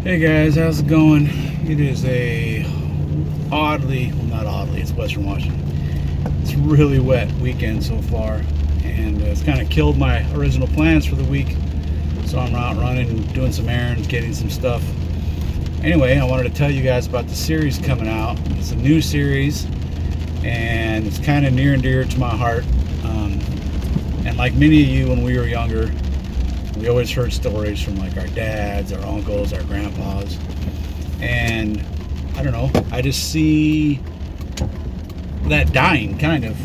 Hey guys, how's it going? It is a oddly, well not oddly, it's Western Washington. It's really wet weekend so far, and it's kind of killed my original plans for the week. So I'm out running, doing some errands, getting some stuff. Anyway, I wanted to tell you guys about the series coming out. It's a new series, and it's kind of near and dear to my heart. And like many of you when we were younger, we always heard stories from like our dads, our uncles, our grandpas, and I don't know, I just see that dying kind of,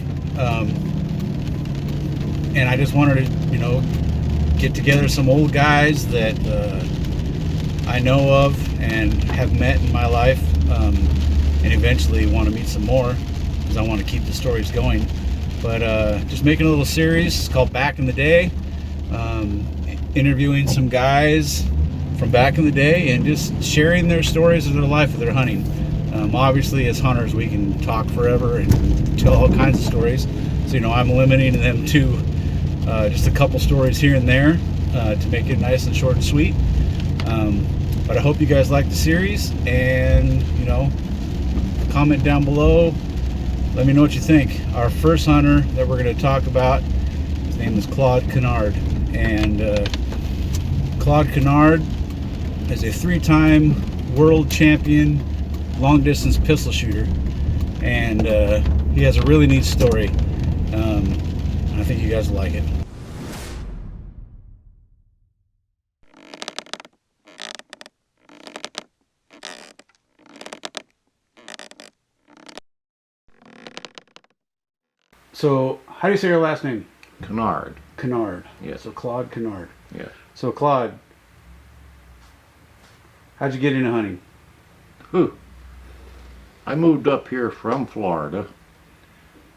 and I just wanted to, get together some old guys that I know of and have met in my life, and eventually want to meet some more because I want to keep the stories going. But just making a little series. It's called Back in the Day. Interviewing some guys from back in the day and just sharing their stories of their life of their hunting. Obviously, as hunters, we can talk forever and tell all kinds of stories. So, I'm limiting them to just a couple stories here and there to make it nice and short and sweet. But I hope you guys like the series, and, comment down below. Let me know what you think. Our first hunter that we're going to talk about, his name is Claude Canard. And Claude Canard is a 3-time world champion long distance pistol shooter, and he has a really neat story. I think you guys will like it. So, how do you say your last name? Canard. Canard. Yes. So Claude Canard. Yes. So Claude, how'd you get into hunting? I moved up here from Florida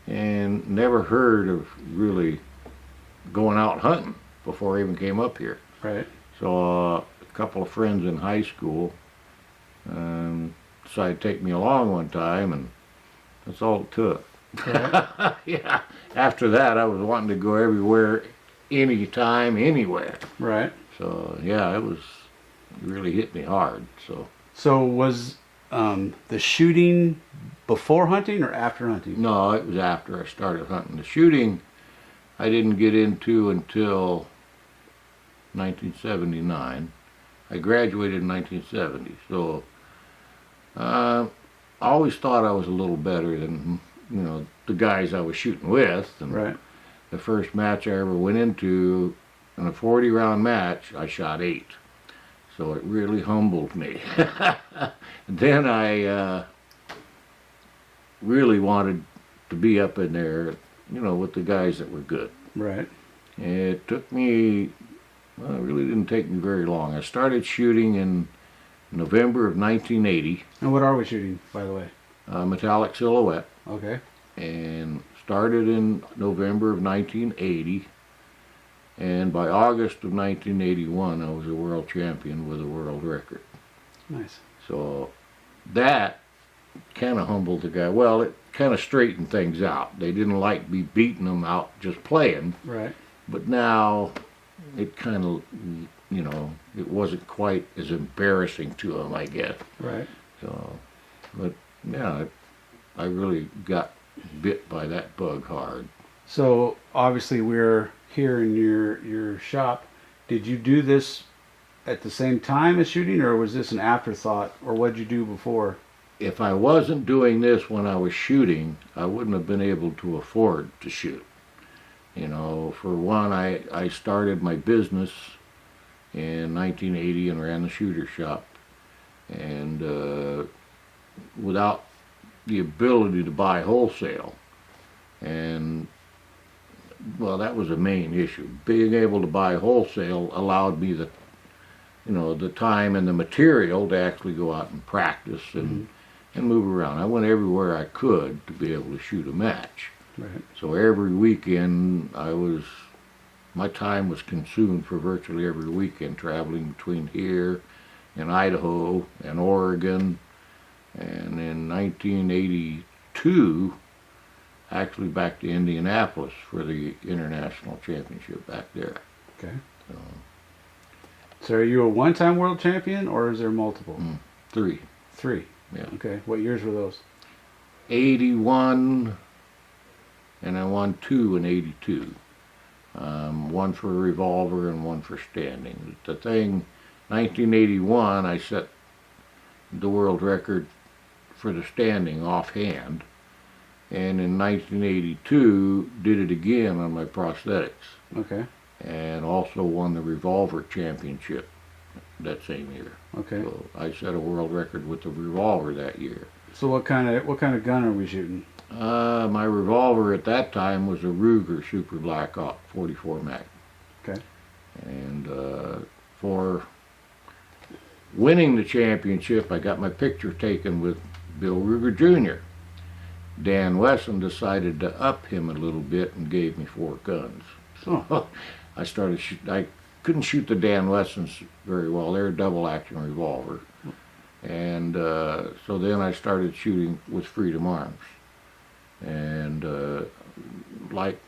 and never heard of really going out hunting before I even came up here. Right. So a couple of friends in high school decided to take me along one time, and that's all it took. Right. Yeah. After that, I was wanting to go everywhere, anytime, anywhere. Right. So yeah, it really hit me hard. So was the shooting before hunting or after hunting? No, it was after I started hunting. The shooting I didn't get into until 1979. I graduated in 1970, so I always thought I was a little better than the guys I was shooting with. And Right. the first match I ever went into, in a 40-round match, I shot 8. So it really humbled me. Then I really wanted to be up in there, with the guys that were good. Right. It took me, well, it really didn't take me very long. I started shooting in November of 1980, And what are we shooting, by the way? metallic silhouette, Okay. and started in November of 1980. And by August of 1981, I was a world champion with a world record. Nice. So that kind of humbled the guy. Well, it kind of straightened things out. They didn't like me beating them out just playing. Right. But now it kind of, it wasn't quite as embarrassing to them, I guess. Right. So, but yeah, I really got bit by that bug hard. So obviously we're here in your shop. Did you do this at the same time as shooting, or was this an afterthought, or what did you do before? If I wasn't doing this when I was shooting, I wouldn't have been able to afford to shoot. For one, I started my business in 1980 and ran the shooter shop. And without the ability to buy wholesale, and well, that was a main issue. Being able to buy wholesale allowed me the time and the material to actually go out and practice and move around. I went everywhere I could to be able to shoot a match. Right. So every weekend my time was consumed for virtually every weekend, traveling between here and Idaho and Oregon. And in 1982, actually back to Indianapolis for the international championship back there. Okay. So, So are you a one-time world champion, or is there multiple? 3. 3. Yeah. Okay. What years were those? 81, and I won 2 in 82. One for revolver and one for standing. The thing, 1981, I set the world record for the standing offhand, and in 1982 did it again on my prosthetics, Okay. and also won the revolver championship that same year. Okay. So I set a world record with the revolver that year. So what kind of gun are we shooting? My revolver at that time was a Ruger Super Black Op 44 Mag. Okay. And for winning the championship, I got my picture taken with Bill Ruger Jr. Dan Wesson decided to up him a little bit and gave me 4 guns. So I started I couldn't shoot the Dan Wessons very well. They're a double action revolver. And so then I started shooting with Freedom Arms. And like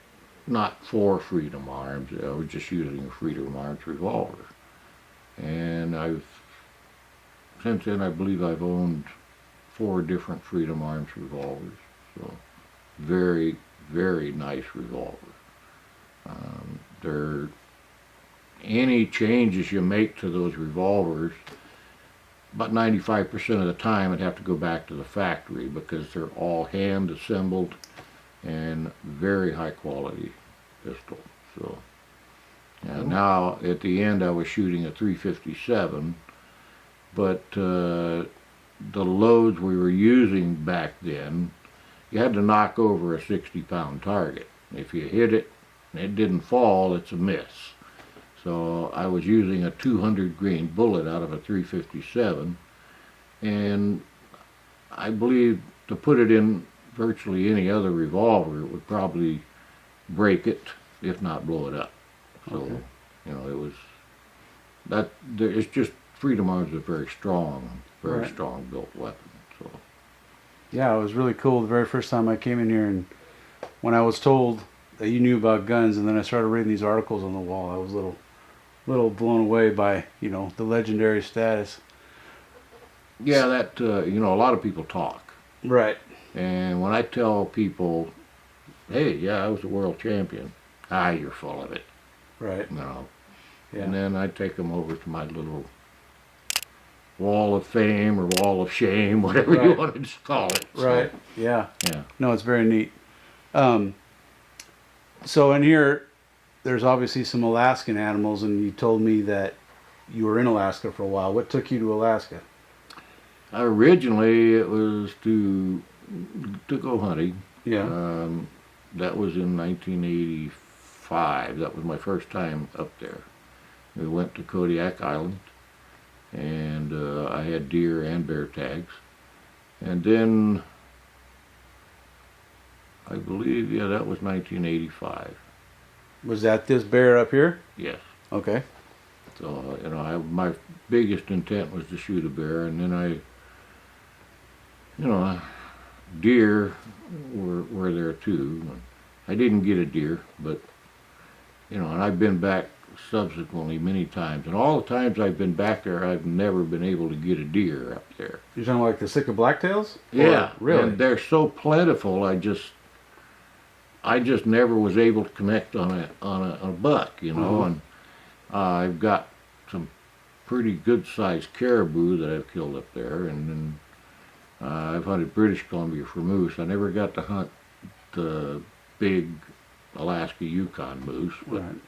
not for Freedom Arms, I was just using a Freedom Arms revolver. And since then I believe I've owned 4 different Freedom Arms revolvers. So very, very nice revolver. Any changes you make to those revolvers, about 95% of the time I'd have to go back to the factory because they're all hand assembled and very high quality pistol. So now at the end I was shooting a 357, but the loads we were using back then, you had to knock over a 60-pound target. If you hit it and it didn't fall, it's a miss. So I was using a 200 grain bullet out of a 357, and I believe to put it in virtually any other revolver, it would probably break it, if not blow it up. So, Okay. you know, it was that. It's just Freedom Arms is a very strong, very Right. strong built weapon. So Yeah, it was really cool the very first time I came in here, and when I was told that you knew about guns, and then I started reading these articles on the wall, I was a little blown away by, you know, the legendary status. yeah, that you know, a lot of people talk, Right. and when I tell people, "Hey, yeah, I was a world champion," you're full of it, Right. you know. Yeah. And then I take them over to my little wall of fame or wall of shame, whatever you Right. want to call it. So, Right. Yeah. yeah. No, it's very neat. So in here, there's obviously some Alaskan animals, and you told me that you were in Alaska for a while. What took you to Alaska? Originally, it was to go hunting. Yeah. That was in 1985. That was my first time up there. We went to Kodiak Island, and I had deer and bear tags. And then, I believe, yeah, that was 1985. Was that this bear up here? Yes. Okay. So, you know, my biggest intent was to shoot a bear, and then deer were there too. I didn't get a deer, but, you know, and I've been back subsequently many times, and all the times I've been back there, I've never been able to get a deer up there. You're talking like the Sitka blacktails? Yeah, Really? and they're so plentiful. I just never was able to connect on a buck, you know. And I've got some pretty good sized caribou that I've killed up there, and then I've hunted British Columbia for moose. I never got to hunt the big Alaska Yukon moose, but Right.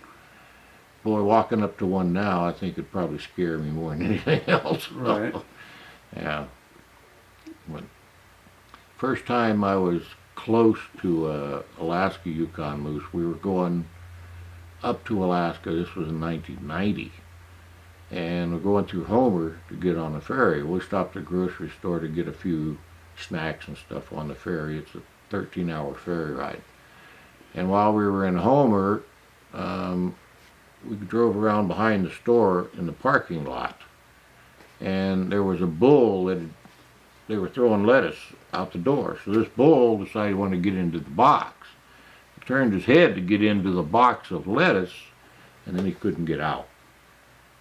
boy, walking up to one now, I think it'd probably scare me more than anything else. Right. Yeah. But first time I was close to Alaska Yukon moose, we were going up to Alaska. This was in 1990. And we're going through Homer to get on the ferry. We stopped at the grocery store to get a few snacks and stuff on the ferry. It's a 13-hour ferry ride. And while we were in Homer, we drove around behind the store in the parking lot, and there was a bull that they were throwing lettuce out the door. So this bull decided he wanted to get into the box. He turned his head to get into the box of lettuce, and then he couldn't get out.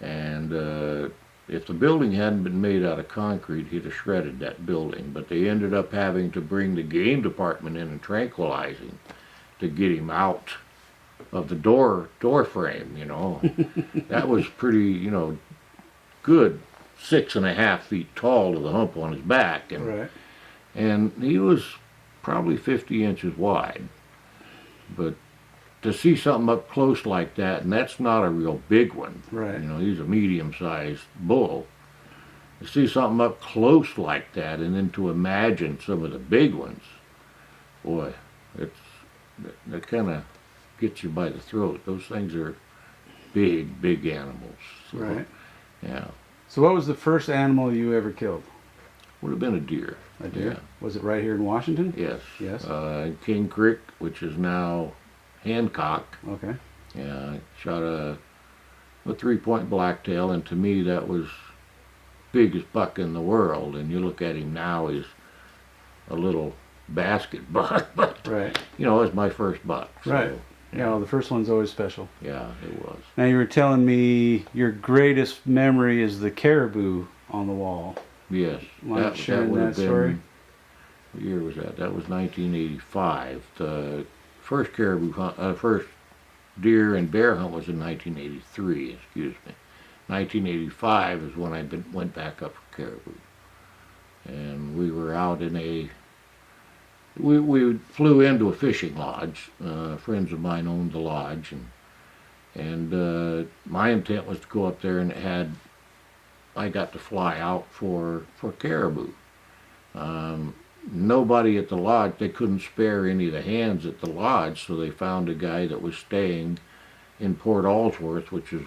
And if the building hadn't been made out of concrete, he'd have shredded that building. But they ended up having to bring the game department in and tranquilize him to get him out of the door frame, you know. That was pretty, you know, good 6.5 feet tall to the hump on his back. And, Right. and he was probably 50 inches wide. But to see something up close like that, and that's not a real big one. Right. You know, he's a medium-sized bull. To see something up close like that, and then to imagine some of the big ones, boy, that kind of gets you by the throat. Those things are big, big animals. So, Right. yeah. So what was the first animal you ever killed? Would have been a deer. A deer? Yeah. Was it right here in Washington? Yes. Yes. In King Creek, which is now Hancock. Okay. Yeah, I shot a 3-point blacktail, and to me that was biggest buck in the world. And you look at him now, he's a little basket buck, but Right. you know, it's my first buck. So, Right. Yeah, well, the first one's always special. yeah, it was. Now you were telling me your greatest memory is the caribou on the wall. Yes. Mind sharing would that have been, story? what year was that? That was 1985. The first caribou hunt, first deer and bear hunt was in 1983. Excuse me. 1985 is when I went back up for caribou, and we were out in we flew into a fishing lodge. Friends of mine owned the lodge, and my intent was to go up there, and I got to fly out for caribou. Nobody at the lodge, they couldn't spare any of the hands at the lodge, so they found a guy that was staying in Port Allsworth, which is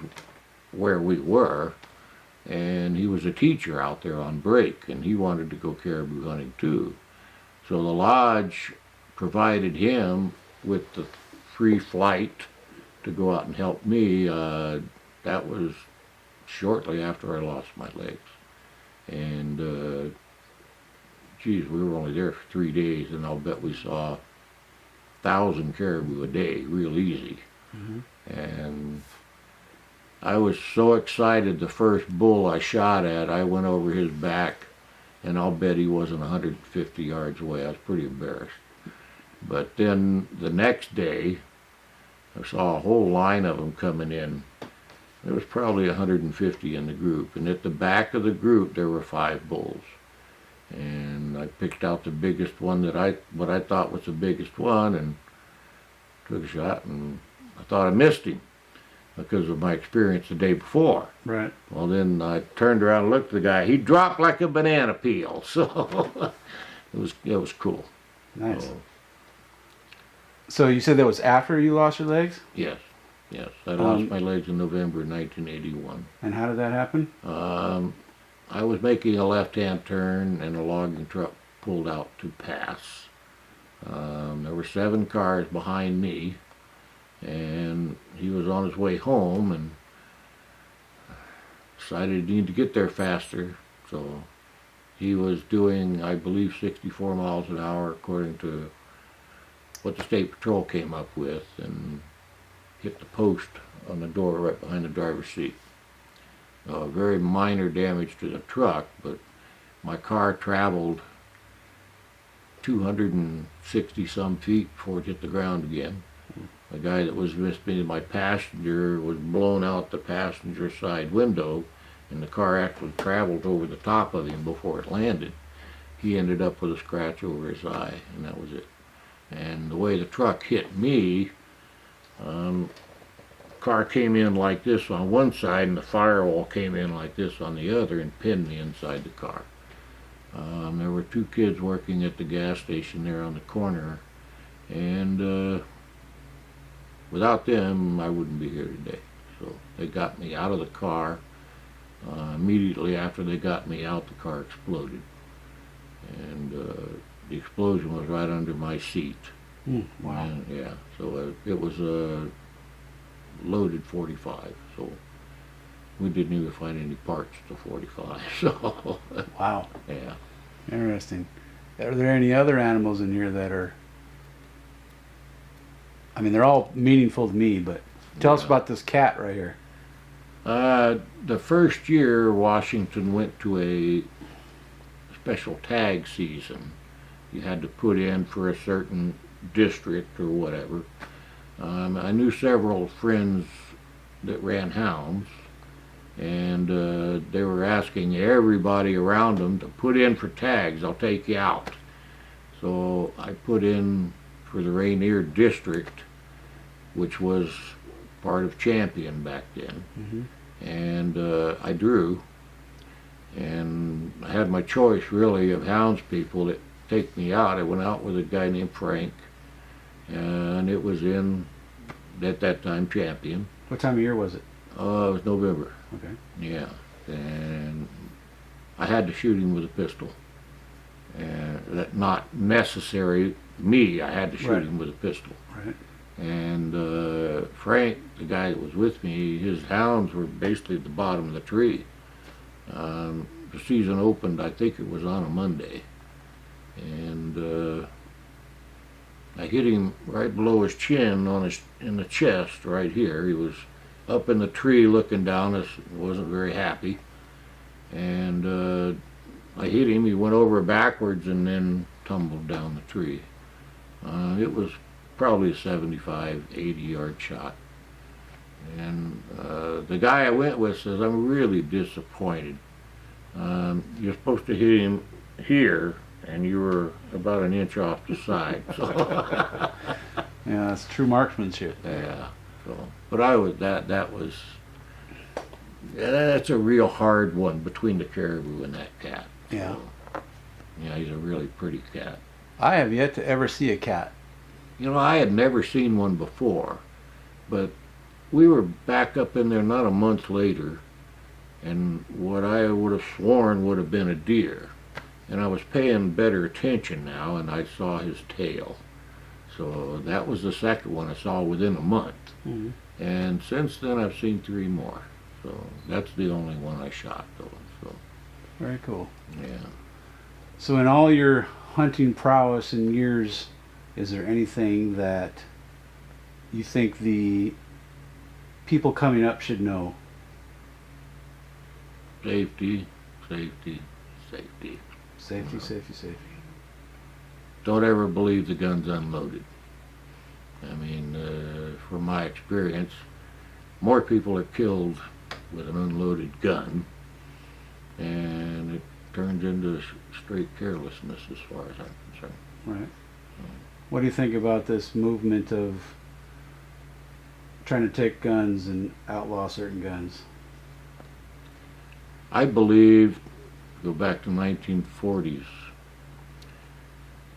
where we were, and he was a teacher out there on break, and he wanted to go caribou hunting too. So the lodge provided him with the free flight to go out and help me. That was shortly after I lost my legs. And geez, we were only there for 3 days, and I'll bet we saw 1,000 caribou a day, real easy. Mm-hmm. And I was so excited. The first bull I shot at, I went over his back, and I'll bet he wasn't 150 yards away. I was pretty embarrassed. But then the next day, I saw a whole line of them coming in. There was probably 150 in the group, and at the back of the group there were 5 bulls. And I picked out the biggest one what I thought was the biggest one, and took a shot, and I thought I missed him because of my experience the day before. Right. Well, then I turned around and looked at the guy. He dropped like a banana peel, so it was cool. Nice. So you said that was after you lost your legs? Yes. I lost my legs in November 1981. And how did that happen? I was making a left-hand turn, and a logging truck pulled out to pass. There were 7 cars behind me, and he was on his way home, and decided he needed to get there faster. So he was doing, I believe, 64 miles an hour according to what the state patrol came up with, and hit the post on the door right behind the driver's seat. Very minor damage to the truck, but my car traveled 260 some feet before it hit the ground again. The guy that was with me, my passenger, was blown out the passenger side window, and the car actually traveled over the top of him before it landed. He ended up with a scratch over his eye, and that was it. And the way the truck hit me, car came in like this on one side, and the firewall came in like this on the other and pinned me inside the car. There were 2 kids working at the gas station there on the corner, and without them I wouldn't be here today. So they got me out of the car. Immediately after they got me out, the car exploded, and the explosion was right under my seat. Wow. And, yeah, so it was a loaded 45, so we didn't even find any parts to 45. So Wow. yeah. Interesting. Are there any other animals in here that are, I mean, they're all meaningful to me, but tell us Yeah. about this cat right here. The first year, Washington went to a special tag season. You had to put in for a certain district or whatever. I knew several friends that ran hounds, and they were asking everybody around them to put in for tags. I'll take you out. So I put in for the Rainier district, which was part of Champion back then. And I drew, and I had my choice really of houndspeople that take me out. I went out with a guy named Frank, and it was in, at that time, Champion. What time of year was it? It was November. Okay. Yeah, and I had to shoot him with a pistol. And that not necessary me. I had to shoot Right. him with a pistol. Right. And Frank, the guy that was with me, his hounds were basically at the bottom of the tree. The season opened, I think it was on a Monday, and I hit him right below his chin in the chest right here. He was up in the tree looking down. Wasn't very happy, and I hit him. He went over backwards and then tumbled down the tree. It was probably a 75, 80-yard shot. And the guy I went with says, "I'm really disappointed. You're supposed to hit him here, and you were about an inch off the side." So, Yeah, that's true marksmanship. yeah. So, but I was that was yeah, that's a real hard one between the caribou and that cat. Yeah. So, yeah, he's a really pretty cat. I have yet to ever see a cat. You know, I had never seen one before, but we were back up in there not a month later, and what I would have sworn would have been a deer. And I was paying better attention now, and I saw his tail. So that was the second one I saw within a month. Mm-hmm. And since then I've seen 3 more. So that's the only one I shot though. So Very cool. yeah. So in all your hunting prowess and years, is there anything that you think the people coming up should know? Safety, safety, safety. Safety, safety, safety. Don't ever believe the gun's unloaded. I mean, from my experience, more people are killed with an unloaded gun, and it turns into straight carelessness as far as I'm concerned. Right. What do you think about this movement of trying to take guns and outlaw certain guns? I believe, go back to 1940s,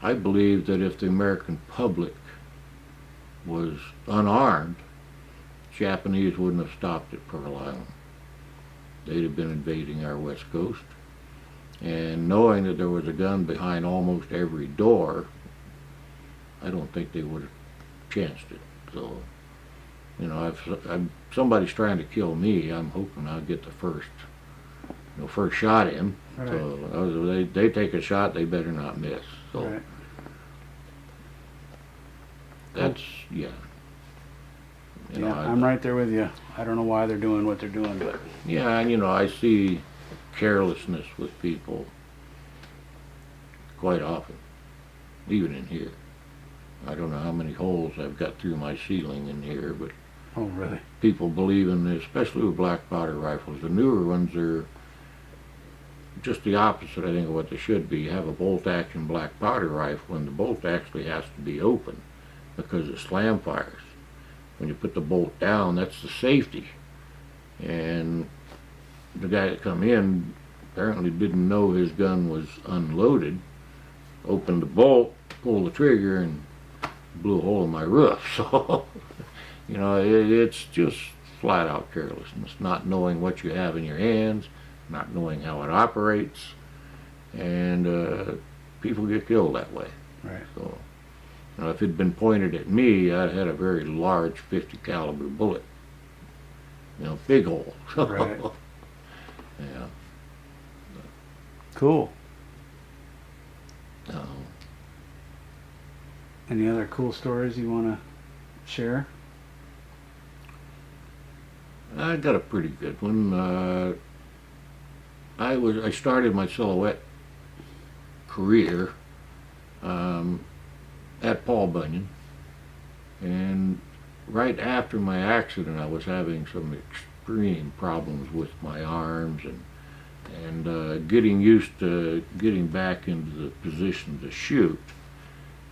I believe that if the American public was unarmed, Japanese wouldn't have stopped at Pearl Island. They'd have been invading our west coast. And knowing that there was a gun behind almost every door, I don't think they would have chanced it. So, you know, if somebody's trying to kill me, I'm hoping I'll get the first shot in. Right. So they take a shot, they better not miss. So Right. that's, yeah. You know, Yeah, I'm right there with you. I don't know why they're doing what they're doing, but Yeah, and you know, I see carelessness with people quite often, even in here. I don't know how many holes I've got through my ceiling in here, but oh really? people believe in this, especially with black powder rifles. The newer ones are just the opposite, I think, of what they should be. You have a bolt-action black powder rifle, and the bolt actually has to be open because it slam fires. When you put the bolt down, that's the safety. And the guy that come in apparently didn't know his gun was unloaded, opened the bolt, pulled the trigger, and blew a hole in my roof. So, you know, it's just flat out carelessness, not knowing what you have in your hands, not knowing how it operates, and people get killed that way. Right. So, you know, if it had been pointed at me, I'd had a very large 50 caliber bullet. You know, big hole. Right. Yeah. Cool. No. Any other cool stories you want to share? I got a pretty good one. I started my silhouette career at Paul Bunyan, and right after my accident, I was having some extreme problems with my arms and getting used to getting back into the position to shoot.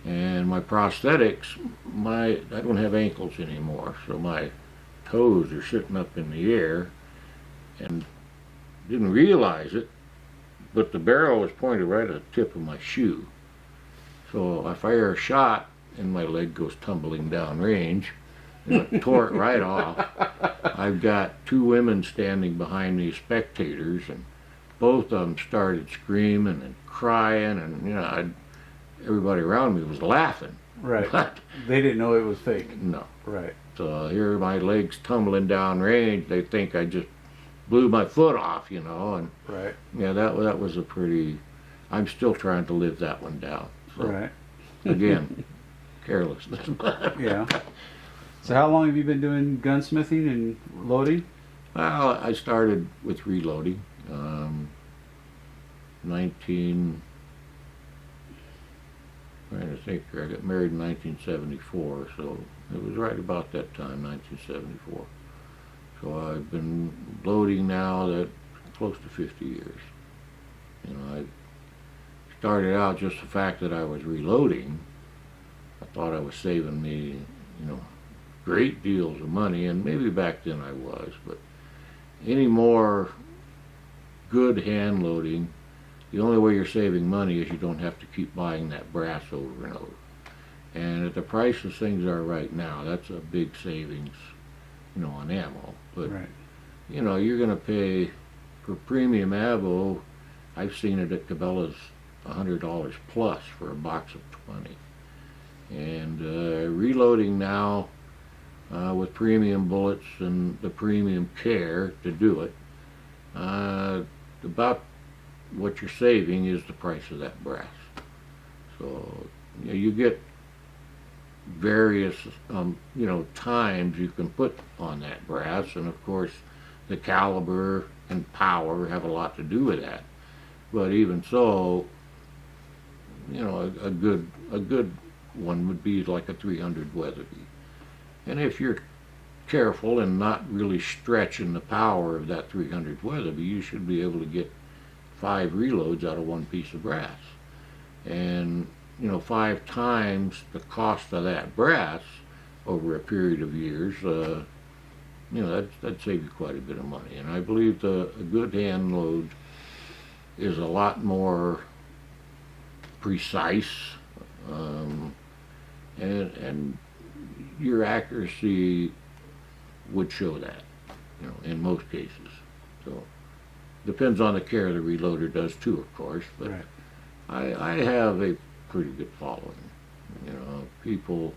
And my prosthetics, I don't have ankles anymore, so my toes are sitting up in the air, and didn't realize it, but the barrel was pointed right at the tip of my shoe. So I fire a shot and my leg goes tumbling down range, and it tore it right off. I've got two women standing behind me, spectators, and both of them started screaming and crying, and everybody around me was laughing. Right. But They didn't know it was fake. no. Right. So here my legs tumbling down range. They think I just blew my foot off, and Right. yeah, that was a pretty. I'm still trying to live that one down. So, Right. again, carelessness. Yeah. So how long have you been doing gunsmithing and loading? Well, I started with reloading. 19. Trying to think here. I got married in 1974, so it was right about that time, 1974. So I've been loading now that close to 50 years. I started out just the fact that I was reloading. I thought I was saving me, great deals of money, and maybe back then I was, but any more good hand loading, the only way you're saving money is you don't have to keep buying that brass over and over. And at the prices things are right now, that's a big savings, on ammo. But, Right. you're going to pay for premium ammo. I've seen it at Cabela's $100 plus for a box of 20. And reloading now with premium bullets and the premium care to do it, about what you're saving is the price of that brass. So you get various times you can put on that brass, and of course the caliber and power have a lot to do with that. But even so, a good one would be like a 300 Weatherby. And if you're careful and not really stretching the power of that 300 Weatherby, you should be able to get 5 reloads out of one piece of brass. And 5 times the cost of that brass over a period of years, that'd save you quite a bit of money. And I believe a good hand load is a lot more precise, and your accuracy would show that, in most cases. So depends on the care the reloader does too, of course. But Right. I have a pretty good following. People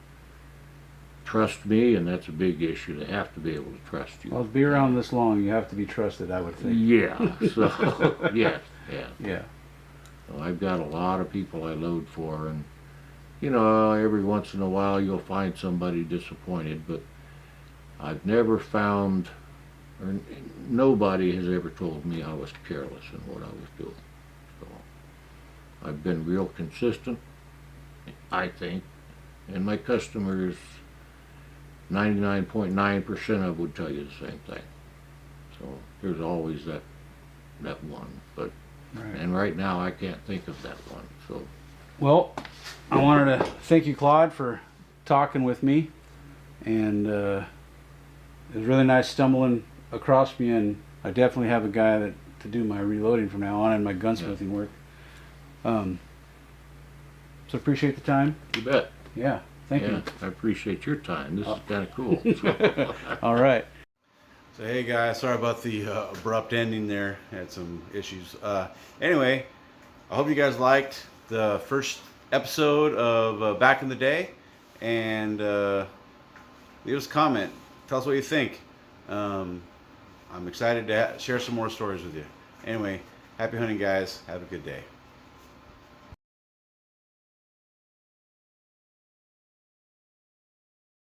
trust me, and that's a big issue. They have to be able to trust you. Well, to be around this long, you have to be trusted, I would think. Yeah. So yes, yeah. Yeah. So I've got a lot of people I load for, and every once in a while you'll find somebody disappointed, but I've never found, or nobody has ever told me I was careless in what I was doing. So I've been real consistent, I think, and my customers, 99.9% of them would tell you the same thing. So there's always that one, but Right. and right now I can't think of that one. So Well, I wanted to thank you, Claude, for talking with me, and it was really nice stumbling across me. And I definitely have a guy to do my reloading from now on and my gunsmithing work. So appreciate the time. you bet. Yeah, thank Yeah, you. I appreciate your time. This is kind of cool. So. All right. So hey guys, sorry about the abrupt ending there. Had some issues. Anyway, I hope you guys liked the first episode of Back in the Day, and leave us a comment. Tell us what you think. I'm excited to share some more stories with you. Anyway, happy hunting, guys. Have a good day.